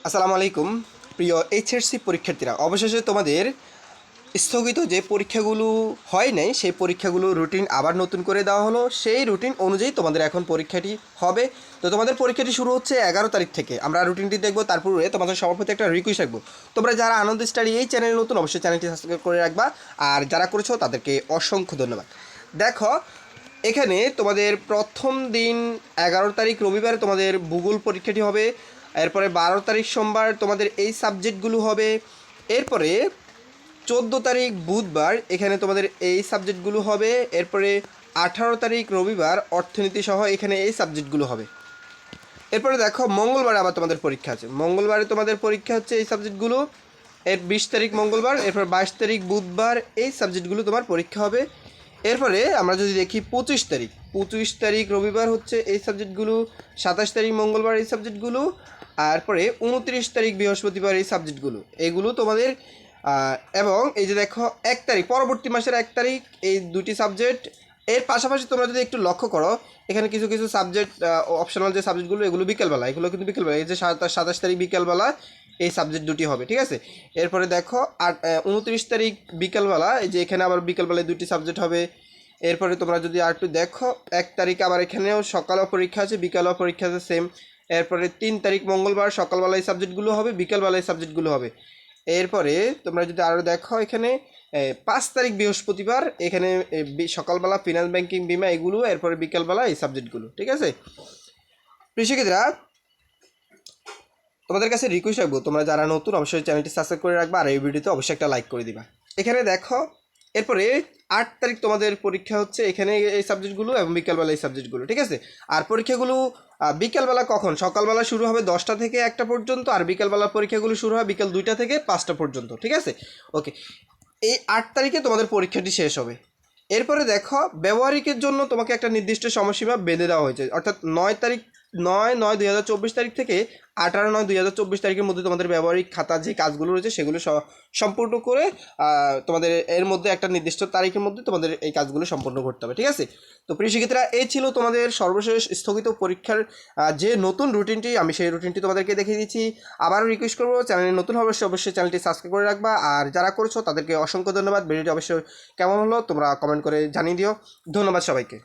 আসসালামু আলাইকুম প্রিয় এইচএসসি পরীক্ষার্থীরা, অবশেষে তোমাদের স্থগিত যে পরীক্ষাগুলো হয় নাই সেই পরীক্ষাগুলো রুটিন আবার নতুন করে দেওয়া হলো। সেই রুটিন অনুযায়ী তোমাদের এখন পরীক্ষাটি হবে। তো তোমাদের পরীক্ষাটি শুরু হচ্ছে 11 তারিখ থেকে। আমরা রুটিনটি দেখবো, তারপরে তোমাদের সবার প্রতি একটা রিকোয়েস্ট রাখবো, তোমরা যারা আনন্দ স্টাডি এই চ্যানেলে নতুন অবশ্যই চ্যানেলটি সাবস্ক্রাইব করে রাখবা, আর যারা করেছো তাদেরকে অসংখ্য ধন্যবাদ। দেখো, এখানে তোমাদের প্রথম দিন 11 তারিখ রবিবার তোমাদের ভূগোল পরীক্ষাটি হবে। এরপরে 12 তারিখ সোমবার তোমাদের এই সাবজেক্টগুলো হবে। এরপরে 14 তারিখ বুধবার এখানে তোমাদের এই সাবজেক্টগুলো হবে। এরপরে 18 তারিখ রবিবার অর্থনীতি সহ এখানে এই সাবজেক্টগুলো হবে। এরপরে দেখো, মঙ্গলবার আবার তোমাদের পরীক্ষা আছে। মঙ্গলবারে তোমাদের পরীক্ষা হচ্ছে এই সাবজেক্টগুলো। 20 তারিখ মঙ্গলবার, এরপর 22 তারিখ বুধবার এই সাবজেক্টগুলো তোমার পরীক্ষা হবে। এরপরে আমরা যদি দেখি 25 তারিখ রবিবার হচ্ছে এই সাবজেক্টগুলো, 27 তারিখ মঙ্গলবার এই সাবজেক্টগুলো, আর পরে 29 তারিখ বৃহস্পতিবার এই সাবজেক্টগুলো এগুলো তোমাদের। এবং এই যে দেখো 1 তারিখ পরবর্তী মাসের 1 তারিখ এই দুটি সাবজেক্ট। এর পাশাপাশি তোমরা যদি একটু লক্ষ্য করো, এখানে কিছু কিছু সাবজেক্ট অপশনাল যে সাবজেক্টগুলো এগুলো বিকেলবেলা, এগুলো কিন্তু বিকেলবেলা, এই যে 27 তারিখ বিকেলবেলা এই সাবজেক্ট দুটি হবে, ঠিক আছে। এরপরে দেখো 29 তারিখ বিকেলবেলা, এই যে এখানে আবার বিকেলবেলায় দুটি সাবজেক্ট হবে। এরপরে তোমরা যদি আর একটু দেখো 1 তারিখ আবার এখানেও সকালেও পরীক্ষা আছে, বিকালেও পরীক্ষা আছে সেম। এরপরে 3 তারিখ মঙ্গলবার সকালবেলায় সাবজেক্টগুলো হবে, বিকালবেলায় সাবজেক্টগুলো হবে। এরপরে তোমরা যদি আরও দেখো, এখানে 5 তারিখ বৃহস্পতিবার এখানে সকালবেলা ফিনান্স ব্যাংকিং বিমা এগুলো, এরপরে বিকালবেলা এই সাবজেক্টগুলো, ঠিক আছে। কৃষিকেরা, তোমাদের কাছে রিকোয়েস্ট রাখবো, তোমরা যারা নতুন অবশ্যই চ্যানেলটি সাবস্ক্রাইব করে রাখবা, আর এই ভিডিওতে অবশ্যই একটা লাইক করে দিবা। এখানে দেখো, এরপরে 8 তারিখ তোমাদের পরীক্ষা হচ্ছে এখানে এই সাবজেক্টগুলো এবং বিকালবেলা এই সাবজেক্টগুলো, ঠিক আছে। আর পরীক্ষাগুলো বিকালবেলা কখন? সকালবেলা শুরু হবে 10টা থেকে 1টা পর্যন্ত, আর বিকালবেলা পরীক্ষাগুলো শুরু হয় বিকাল 2টা থেকে 5টা পর্যন্ত, ঠিক আছে। ওকে, এই 8 তারিখে তোমাদের পরীক্ষাটি শেষ হবে। এরপরে দেখো, ব্যবহারিকের জন্য তোমাকে একটা নির্দিষ্ট সময়সীমা বেঁধে দেওয়া হয়েছে, অর্থাৎ 9/9/2024 তারিখ থেকে 18/9/2024 তারিখের মধ্যে তোমাদের ব্যবহারিক খাতা যে কাজগুলো রয়েছে সেগুলো সম্পূর্ণ করে তোমাদের এর মধ্যে একটা নির্দিষ্ট তারিখের মধ্যে তোমাদের এই কাজগুলো সম্পূর্ণ করতে হবে, ঠিক আছে। তো প্রিয় শিক্ষার্থীরা, এই ছিল তোমাদের সর্বশেষ স্থগিত পরীক্ষার যে নতুন রুটিনটি, আমি সেই রুটিনটি তোমাদেরকে দেখিয়ে দিচ্ছি। আবারও রিকোয়েস্ট করবো, চ্যানেলে নতুন হবে অবশ্যই চ্যানেলটি সাবস্ক্রাইব করে রাখবা, আর যারা করেছো তাদেরকে অসংখ্য ধন্যবাদ। ভিডিওটি অবশ্যই কেমন হলো তোমরা কমেন্ট করে জানিয়ে দিও। ধন্যবাদ সবাইকে।